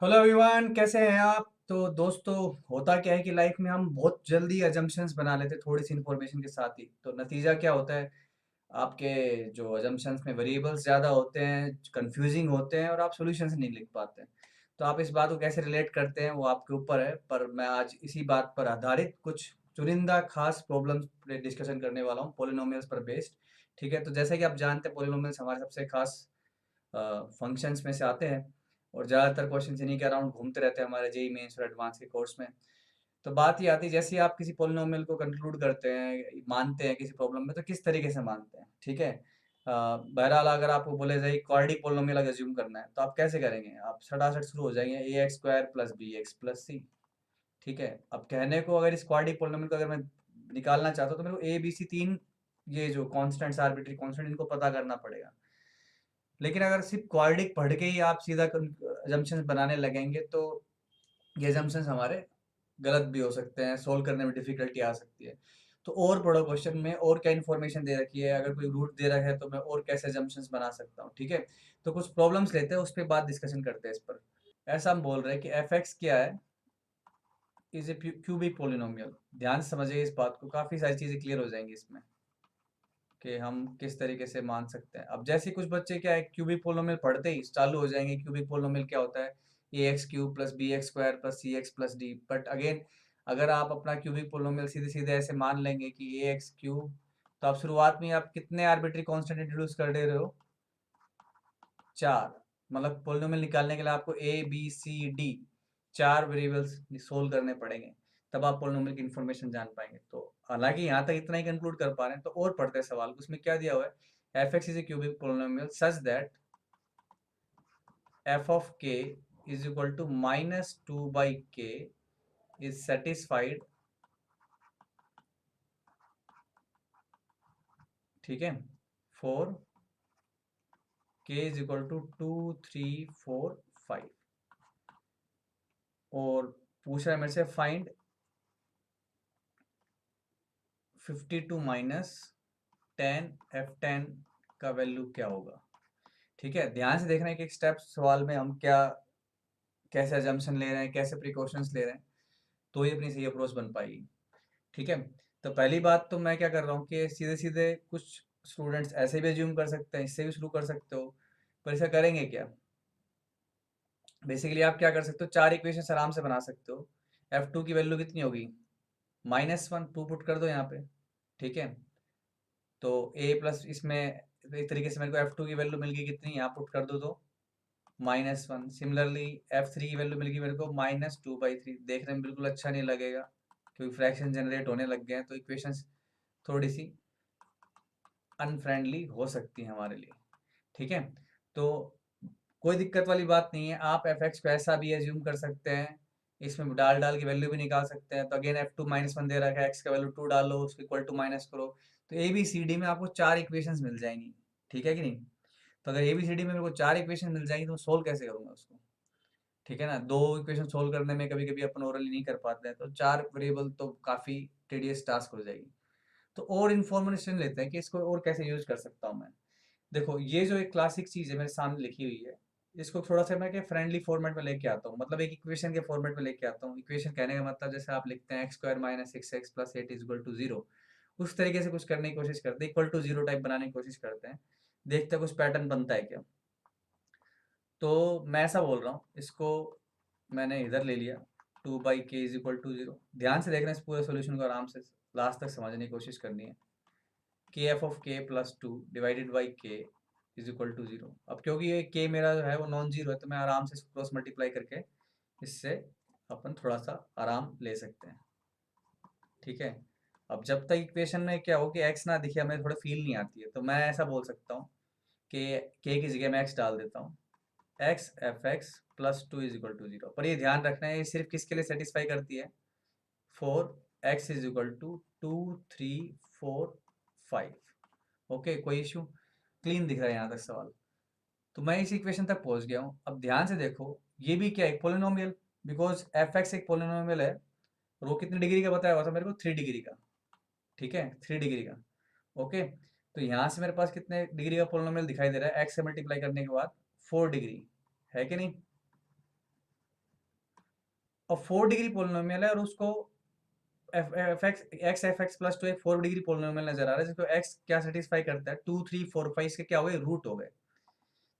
Hello everyone, कैसे हैं आप? तो दोस्तों, होता क्या है कि लाइफ में हम बहुत जल्दी अजम्पशंस बना लेते हैं थोड़ी सी इन्फॉर्मेशन के साथ ही। तो नतीजा क्या होता है? आपके जो अजम्पशंस में वेरिएबल्स ज़्यादा होते हैं, कंफ्यूजिंग होते हैं और आप सॉल्यूशंस नहीं लिख पाते हैं। तो आप इस बात को कैसे रिलेट करते हैं वो आपके ऊपर है, पर मैं आज इसी बात पर आधारित कुछ चुनिंदा खास प्रॉब्लम्स पे डिस्कशन करने वाला हूँ, पोलिनोमियल्स पर बेस्ड। ठीक है, तो जैसे कि आप जानते हैं, पोलिनोमियल्स हमारे सबसे खास फंक्शंस में से आते हैं और ज़्यादातर क्वेश्चन इन्हीं के अराउंड घूमते रहते हैं हमारे जेई मेंस और एडवांस के कोर्स में। तो बात ये आती है, जैसे ही आप किसी पोलिनोमियल को कंक्लूड करते हैं, मानते हैं किसी प्रॉब्लम में, तो किस तरीके से मानते हैं? ठीक है। बहरहाल अगर आपको बोले जाए क्वाड्रेटिक पोलिनोमियल अगर अज्यूम करना है तो आप कैसे करेंगे? आप सटासट शुरू हो जाएंगे a x square plus b x plus c. ठीक है, अब कहने को अगर इस क्वाड्रेटिक पोलिनोमियल को अगर मैं निकालना चाहता हूँ तो मेरे को ए बी सी तीन, ये जो कॉन्स्टेंट्स, आर्बिट्री कॉन्स्टेंट, इनको पता करना पड़ेगा। लेकिन अगर सिर्फ क्वाड्रेटिक पढ़ के ही आप सीधा अजम्पशंस बनाने लगेंगे तो ये अजम्पशंस हमारे गलत भी हो सकते हैं, सोल्व करने में डिफिकल्टी आ सकती है। तो और पढ़ो क्वेश्चन में और क्या इन्फॉर्मेशन दे रखी है, अगर कोई रूट दे रखा है तो मैं और कैसे अजम्पशंस बना सकता हूँ। ठीक है, तो कुछ प्रॉब्लम्स लेते हैं, उस पर बाद डिस्कशन करते हैं इस पर। ऐसा हम बोल रहे हैं कि एफ एक्स क्या है, इज ए क्यूबिक पोलिनोमियल। ध्यान से समझिए इस बात को, काफ़ी सारी चीज़ें क्लियर हो जाएंगी इसमें कि हम किस तरीके से मान सकते हैं। अब जैसे कुछ बच्चे क्या है, क्यूबिक पोलिनोमियल पढ़ते ही चालू हो जाएंगे, क्यूबिक पोलिनोमियल क्या होता है, a x cube plus b x square plus c x plus d. But again, अगर आप अपना क्यूबिक पोलिनोमियल सीधे सीधे ऐसे मान लेंगे कि ए एक्स क्यूब, तो आप शुरुआत में आप कितने आर्बिट्री कांस्टेंट इंट्रोड्यूस कर दे रहे हो? चार। मतलब पोलिनोमियल निकालने के लिए आपको ए बी सी डी, चार वेरिएबल्स सोल्व करने पड़ेंगे, तब आप पोलिनोमियल की इन्फॉर्मेशन जान पाएंगे। तो हालांकि यहाँ तक इतना ही कंक्लूड कर पा रहे हैं, तो और पढ़ते हैं सवाल। उसमें क्या दिया हुआ है, f x is a cubic polynomial such that f of के is equal to minus two by k is satisfied. ठीक है, four k is equal to two three four five. और पूछ रहा है मेरे से फाइंड 52 माइनस 10 F10 का वैल्यू क्या होगा। ठीक है, ध्यान से देखना है कि एक स्टेप सवाल में हम क्या, कैसे अजम्पशन ले रहे हैं, कैसे प्रिकॉशंस ले रहे हैं, तो ही अपनी सही अप्रोच बन पाएगी। ठीक है, तो पहली बात तो मैं क्या कर रहा हूँ कि सीधे सीधे कुछ स्टूडेंट्स ऐसे भी अज्यूम कर सकते हैं, इससे भी शुरू कर सकते हो। पर ऐसा करेंगे क्या? बेसिकली आप क्या कर सकते हो, चार इक्वेशन आराम से बना सकते हो। F2 की वैल्यू कितनी होगी? -1, 2 पुट कर दो यहाँ पे। ठीक है, तो ए प्लस इसमें एक तरीके से मेरे को F2 की वैल्यू मिल गई, कितनी यहाँ पुट कर दो तो -1। सिमिलरली F3 की वैल्यू मिल गई मेरे को -2/3। देखने में बिल्कुल अच्छा नहीं लगेगा क्योंकि फ्रैक्शन जनरेट होने लग गए हैं, तो इक्वेशंस थोड़ी सी अनफ्रेंडली हो सकती है हमारे लिए। ठीक है, तो कोई दिक्कत वाली बात नहीं है, आप एफ एक्स को ऐसा भी एज्यूम कर सकते हैं, इसमें डाल डाल की वैल्यू भी निकाल सकते हैं। तो अगेन F2 -1 दे रखा है, एक्स का वैल्यू 2 डालो, उसको इक्वल टू माइनस करो, तो ए बी सी डी में आपको चार इक्वेशंस मिल जाएंगी। ठीक है कि नहीं? तो अगर ए बी सी डी में मेरे को चार इक्वेशन मिल जाएंगी तो मैं सोल्व कैसे करूंगा उसको? ठीक है ना, दो इक्वेशन सोल्व करने में कभी कभी अपन ओरली नहीं कर पाते हैं, तो चार वेरिएबल तो काफ़ी टेडियस टास्क हो जाएगी। तो और इन्फॉर्मेशन लेते हैं कि इसको और कैसे यूज कर सकता हूँ मैं। देखो, ये जो एक क्लासिक चीज़ है मेरे सामने लिखी हुई है, इसको थोड़ा सा मैं क्या फ्रेंडली फॉर्मेट में लेके आता हूँ, मतलब एक इक्वेशन के फॉर्मेट में लेके आता हूँ। इक्वेशन कहने का मतलब जैसे आप लिखते हैं X square minus six X plus eight is equal to zero, उस तरीके से कुछ करने की कोशिश करते हैं, इक्वल टू जीरो टाइप बनाने की कोशिश करते हैं, देखते हैं कुछ पैटर्न बनता है क्या। तो मैं ऐसा बोल रहा हूँ, इसको मैंने इधर ले लिया, 2/k = 0। ध्यान से देखना इस पूरे सोल्यूशन को, आराम से लास्ट तक समझने की कोशिश करनी है। के एफ ऑफ के plus two divided by k is equal to zero. अब क्योंकि ये के मेरा जो है वो नॉन जीरो है, तो मैं आराम से क्रॉस मल्टीप्लाई करके इससे अपन थोड़ा सा आराम ले सकते हैं। ठीक है, अब जब तक इक्वेशन में क्या हो कि एक्स ना दिखे, हमें थोड़ा फील नहीं आती है, तो मैं ऐसा बोल सकता हूँ कि के की जगह मैं एक्स डाल देता हूँ, X F X plus two is equal to zero. पर ये ध्यान रखना है, ये सिर्फ किसके लिए सेटिस्फाई करती है? Four X is equal to two three four five. Okay, कोई इशू? क्लीन दिख रहा है यहाँ तक सवाल? तो मैं इस इक्वेशन तक पहुंच गया हूँ। अब ध्यान से देखो, ये भी क्या है, एक पोलिनोमियल, बिकॉज एफ एक्स एक पोलिनोमियल है। और वो कितनी डिग्री का बताया हुआ था मेरे को? 3 डिग्री का। ठीक है, 3 डिग्री का। ओके, तो यहाँ से मेरे पास कितने डिग्री का पोलिनोमियल दिखाई दे रहा है? एक्स से मल्टीप्लाई करने के बाद 4 डिग्री, है कि नहीं? और 4 डिग्री पोलिनोमियल है और उसको x F X plus to एक 4 डिग्री पोलिनोमियल नजर आ रहा है, जिसको एक्स क्या सेटिस्फाई करता है, 2 3 4 5 इसके क्या हो गए, रूट हो गए।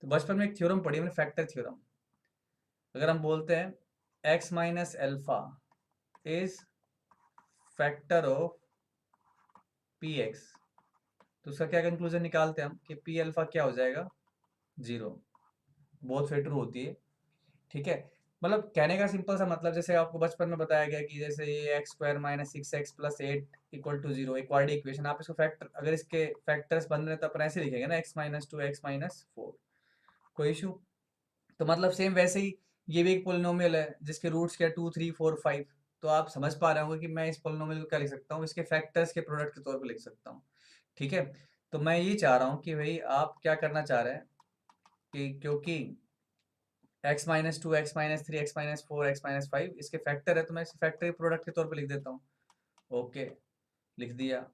तो बचपन में एक थ्योरम पढ़ी हमने, फैक्टर थ्योरम। अगर हम बोलते हैं x minus alpha is factor of P x, तो उसका क्या कंक्लूजन निकालते हैं हम कि पी अल्फा क्या हो जाएगा, जीरो। बहुत फिर ट्रू होती है। ठीक है, मतलब कहने का सिंपल सा मतलब, जैसे आपको बचपन में बताया गया कि जैसे ये X square minus six X plus eight equal to zero, एक क्वाड्रेटिक इक्वेशन, आप इसको फैक्टर, अगर इसके फैक्टर्स बन रहे हैं तो अपन ऐसे लिखेंगे ना, x minus two x minus four, कोई इशू। तो मतलब सेम वैसे ही ये भी एक पोलिनोमियल है जिसके रूट्स क्या, टू थ्री फोर फाइव। तो आप समझ पा रहे होंगे कि मैं इस पोलिनोमियल को क्या लिख सकता हूँ, इसके फैक्टर्स के प्रोडक्ट के तौर पर लिख सकता हूँ। ठीक है, तो मैं ये चाह रहा हूँ कि भाई आप क्या करना चाह रहे हैं कि क्योंकि x minus two x minus three x minus four x minus five इसके फैक्टर है, तो मैं इसे फैक्टर के प्रोडक्ट के तौर पे लिख देता हूँ। ओके, लिख दिया,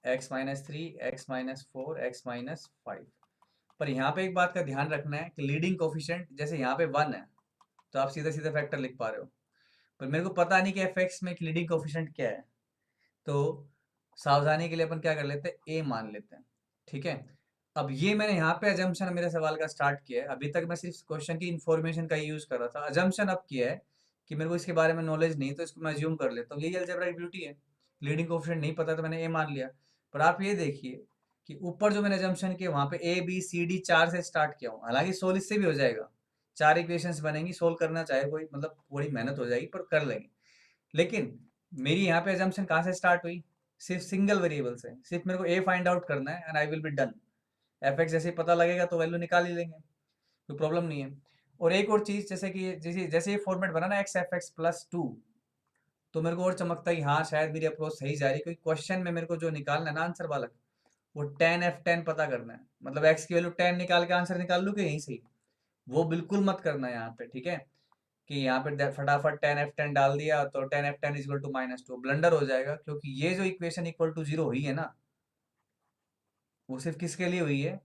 x minus three x minus four x minus five. पर यहाँ पे एक बात का ध्यान रखना है कि लीडिंग कोफिशिएंट जैसे यहाँ पे वन है, तो आप सीधे सीधे फैक्टर लिख पा रहे हो, पर मेरे को पता नहीं कि एफ एक्स में लीडिंग कोफिशिएंट क्या है। तो सावधानी के लिए अपन क्या कर लेते हैं, ए मान लेते हैं। ठीक है, अब ये मैंने यहाँ पे अजम्पशन मेरे सवाल का स्टार्ट किया है, अभी तक मैं सिर्फ क्वेश्चन की इन्फॉर्मेशन का ही यूज कर रहा था। अजम्पशन अब किया है कि मेरे को इसके बारे में नॉलेज नहीं, तो इसको मैं अज्यूम कर लेता हूँ, यही अलजेब्रा की ब्यूटी है। लीडिंग कोफिशिएंट नहीं पता तो मैंने ए मान लिया। पर आप ये देखिए कि ऊपर जो मैंने अजम्पशन किया वहां पे ए बी सी डी चार से स्टार्ट किया हूँ, हालांकि सोल्व इससे भी हो जाएगा, चार इक्वेशंस बनेंगी, सोल्व करना चाहे कोई, मतलब थोड़ी मेहनत हो जाएगी पर कर लेंगे। लेकिन मेरी यहाँ पे अजम्पशन कहाँ से स्टार्ट हुई, सिर्फ सिंगल वेरिएबल से, सिर्फ मेरे को ए फाइंड आउट करना है and I will be done. F x जैसे ही पता लगेगा तो वैल्यू निकाल ही लेंगे, कोई प्रॉब्लम नहीं है। और एक और चीज, जैसे कि जैसे जैसे ये फॉर्मेट बना ना x F X plus to, तो मेरे को और चमकता है कि हाँ शायद मेरी अप्रोच सही जा रही है, क्योंकि क्वेश्चन में मेरे को जो निकालना है ना आंसर वाला, वो टेन एफ टेन पता करना है, मतलब एक्स की वैल्यू टेन निकाल के आंसर निकाल लूँ कि यहीं से ही, वो बिल्कुल मत करना है यहाँ पे। ठीक है, कि यहाँ पे फटाफट टेन एफ टेन डाल दिया तो ten F ten equal to minus two, blunder हो जाएगा, क्योंकि ये जो इक्वेशन इक्वल टू जीरो हुई है ना, वो सिर्फ किसके लिए हुई है,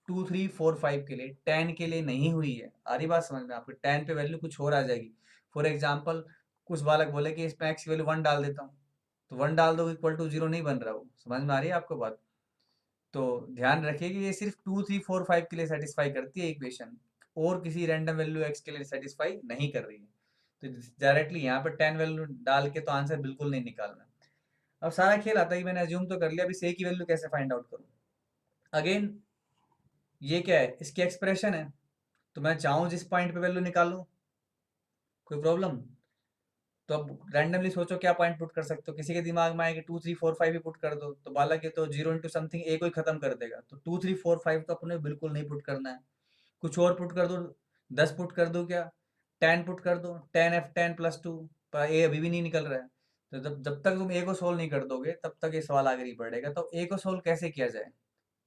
टू थ्री फोर फाइव के लिए, टेन के लिए नहीं हुई है। आ रही बात समझ में आपको, टेन पे वैल्यू कुछ और आ जाएगी। फॉर एग्जाम्पल, कुछ बालक बोले कि इसमें एक्स की वैल्यू वन डाल देता हूँ, तो वन डाल दो इक्वल टू जीरो नहीं बन रहा, वो समझ में आ रही है आपको बात। तो ध्यान रखिए कि ये सिर्फ टू थ्री फोर फाइव के लिए सेटिस्फाई करती है इक्वेशन, और किसी रैंडम वैल्यू एक्स के लिए सेटिस्फाई नहीं कर रही है। तो डायरेक्टली यहाँ पर टेन वैल्यू डाल के तो आंसर बिल्कुल नहीं निकालना। अब सारा खेल आता है कि मैंने अज्यूम तो कर लिया, अभी से की वैल्यू कैसे फाइंड आउट करूँ। अगेन ये क्या है, इसकी एक्सप्रेशन है, तो मैं चाहूँ जिस पॉइंट पे वैल्यू निकालूं, कोई प्रॉब्लम। तो अब रैंडमली सोचो क्या पॉइंट पुट कर सकते हो, किसी के दिमाग में आए कि टू थ्री फोर फाइव ही पुट कर दो, तो बालक ये तो जीरो इंटू समथिंग ए को ही खत्म कर देगा, तो टू थ्री फोर फाइव तो अपने बिल्कुल नहीं पुट करना है। कुछ और पुट कर दो, दस पुट कर दो, क्या टेन पुट कर दो, ten F ten plus two, पर ए अभी भी नहीं निकल रहा है। तो जब जब तक तुम ए को सोल्व नहीं कर दोगे तब तक ये सवाल आगे नहीं बढ़ेगा। तो ए को सोल्व कैसे किया जाए,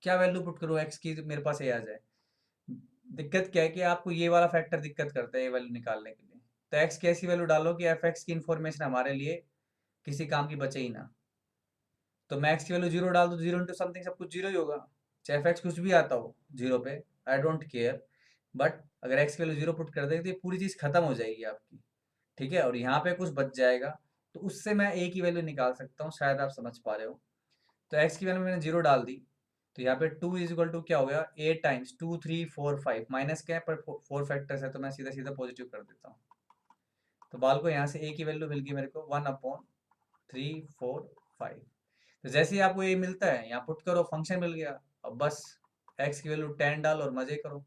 क्या वैल्यू पुट करूँ एक्स की मेरे पास ए आ जाए। दिक्कत क्या है कि आपको ये वाला फैक्टर दिक्कत करता है ये वैल्यू निकालने के लिए। तो एक्स की ऐसी वैल्यू डालो कि एफ एक्स की इन्फॉर्मेशन हमारे लिए किसी काम की बचे ही ना। तो मैं एक्स की वैल्यू जीरो डाल दूँ, जीरो इंटू समथिंग सब कुछ जीरो ही होगा, चाहे एफ एक्स कुछ भी आता हो जीरो पे, आई डोंट केयर। बट अगर एक्स की वैल्यू जीरो पुट कर देंगे तो ये पूरी चीज़ खत्म हो जाएगी आपकी। ठीक है, और यहाँ पे कुछ बच जाएगा, तो उससे मैं ए की वैल्यू निकाल सकता हूँ, शायद आप समझ पा रहे हो। तो एक्स की वैल्यू मैंने जीरो डाल दी, तो यहाँ पे टू इज इक्वल टू क्या हो गया, a times two three four five, minus क्या है पर फोर फैक्टर्स है, तो मैं सीधा सीधा पॉजिटिव कर देता हूँ। तो बाल को यहाँ से ए की वैल्यू मिल गई मेरे को one upon three four five. तो जैसे ही आपको ये मिलता है यहाँ पुट करो, फंक्शन मिल गया। अब बस एक्स की वैल्यू टेन डालो और मजे करो।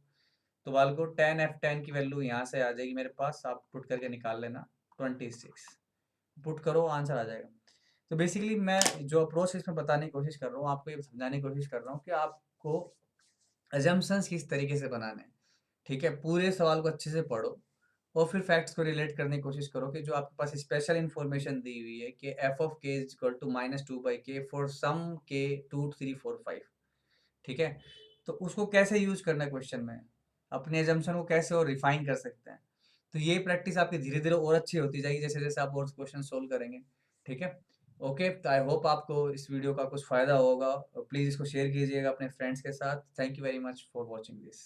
तो बाल को टेन एफ टेन की वैल्यू यहाँ से आ जाएगी मेरे पास, आप पुट करके निकाल लेना, 26 पुट करो आंसर आ जाएगा। तो बेसिकली मैं जो अप्रोच इसमें बताने की कोशिश कर रहा हूँ, आपको ये समझाने की कोशिश कर रहा हूँ कि आपको अजम्पशंस किस तरीके से बनाने हैं। ठीक है, पूरे सवाल को अच्छे से पढ़ो और फिर फैक्ट्स को रिलेट करने की कोशिश करो कि जो आपके पास स्पेशल इन्फॉर्मेशन दी हुई है कि एफ ऑफ के is equal to minus two by K for some K two three four five. ठीक है, तो उसको कैसे यूज करना है क्वेश्चन में, अपने एजम्पशन को कैसे और रिफाइन कर सकते हैं। तो ये प्रैक्टिस आपकी धीरे धीरे और अच्छी होती जाएगी जैसे जैसे आप और क्वेश्चन सोल्व करेंगे। ठीक है, ओके, तो आई होप आपको इस वीडियो का कुछ फायदा होगा, प्लीज़ इसको शेयर कीजिएगा अपने फ्रेंड्स के साथ। Thank you very much for watching this.